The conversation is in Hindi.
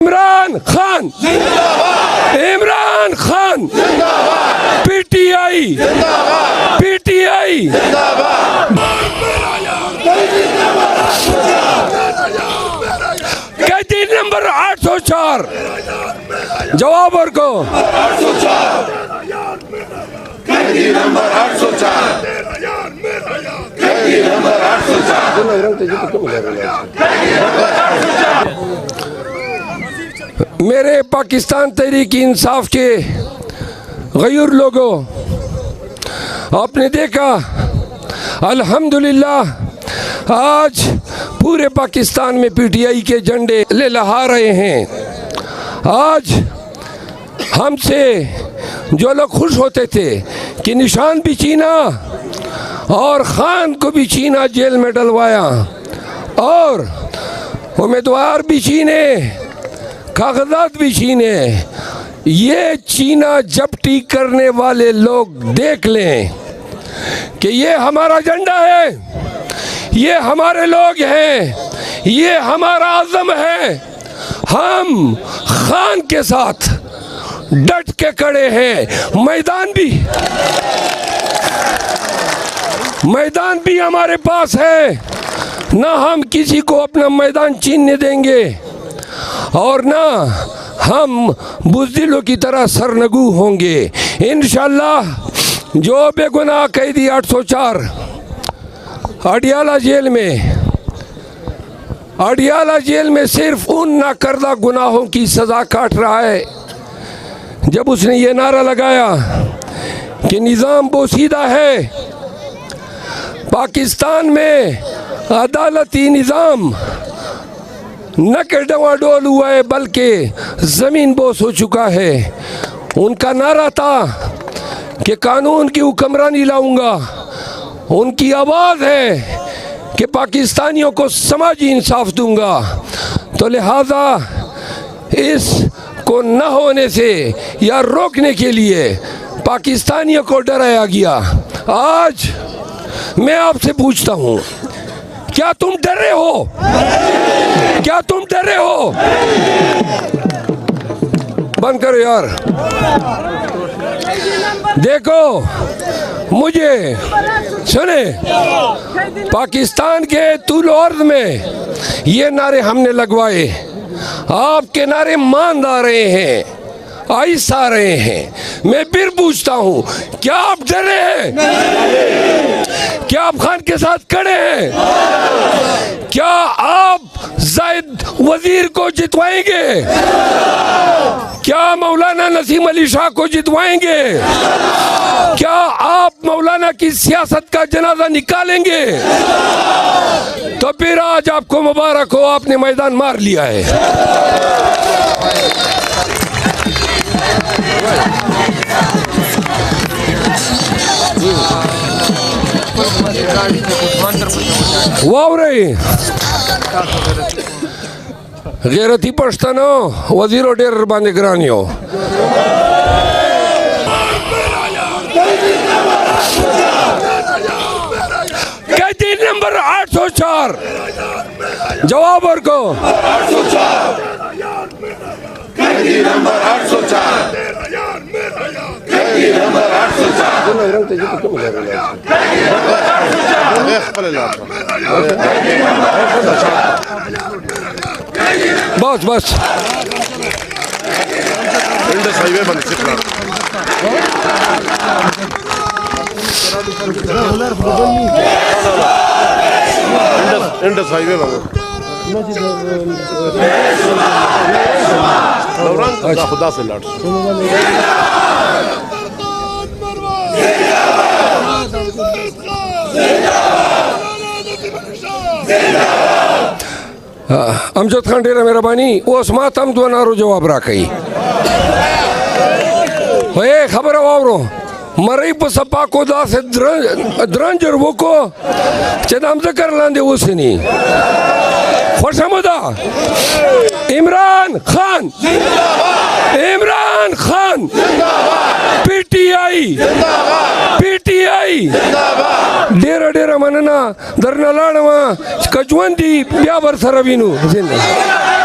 इमरान खान जिंदाबाद, इमरान खान जिंदाबाद, पीटीआई जिंदाबाद, पीटीआई जिंदाबाद, कैदी नंबर 804 जवाब और को 804 कैदी नंबर 804 कैदी नंबर 804। मेरे पाकिस्तान तहरीक इंसाफ के गयूर लोगों, आपने देखा अल्हम्दुलिल्लाह आज पूरे पाकिस्तान में पीटीआई के झंडे लहरा रहे हैं। आज हमसे जो लोग खुश होते थे कि निशान भी छीना और खान को भी छीना, जेल में डलवाया और उम्मीदवार भी छीने, कागजात भी छीने, ये छीना जब्ती करने वाले लोग देख लें कि ये हमारा झंडा है, ये हमारे लोग हैं, ये हमारा आज़म है। हम खान के साथ डट के खड़े हैं। मैदान भी हमारे पास है, ना हम किसी को अपना मैदान छीनने देंगे और ना हम बुज़दिलों की तरह सरनगू होंगे। इंशाअल्लाह जो बेगुनाह कैदी 804 अडियाला जेल में सिर्फ उन नाकर्दा गुनाहों की सज़ा काट रहा है। जब उसने ये नारा लगाया कि निज़ाम बोसीदा है, पाकिस्तान में अदालती निज़ाम न के डवाडोल हुआ है बल्कि ज़मीन बोस हो चुका है। उनका नारा था कि कानून की हुक्मरानी लाऊंगा। उनकी आवाज़ है कि पाकिस्तानियों को समाजी इंसाफ दूंगा। तो लिहाजा इसको न होने से या रोकने के लिए पाकिस्तानियों को डराया गया। आज मैं आपसे पूछता हूँ, क्या तुम डरे हो? क्या तुम डरे हो? बंद करो यार। देखो मुझे सुने, पाकिस्तान के तूल अर्ज़ में ये नारे हमने लगवाए, आपके नारे मान आ रहे हैं, आहिस्ता आ रहे हैं। मैं फिर पूछता हूँ, क्या आप डरे हैं? क्या आप खान के साथ खड़े हैं? क्या आप जायद वजीर को जितवाएंगे? क्या मौलाना नसीम अली शाह को जितवाएंगे? क्या आप मौलाना की सियासत का जनाजा निकालेंगे? तो फिर आज आपको मुबारक हो, आपने मैदान मार लिया है। वाह रे गैरती पछतानो वजीरो डेर बांधे ग्रानियो। कैदी नंबर 804 जवाब और को 804 कैदी नंबर 804 कैदी नंबर 804 बस बस इंडस हाईवे खुदा से लड़ अमजद खान डेरा मेहरबानी ओस मातम दो नारो जवाब राखई हे खबर वावरो मरई पसपा को दास द्रंजर वो को चदाम जकर लांदे उसनी खुशमदा इमरान खान जिंदाबाद, इमरान खान जिंदाबाद, पीटीआई जिंदाबाद, पीटीआई जिंदाबाद, डेरा डेरा मनना दरना लाडवा कजवंदी ब्यावर सरवीनु जिंदाबाद।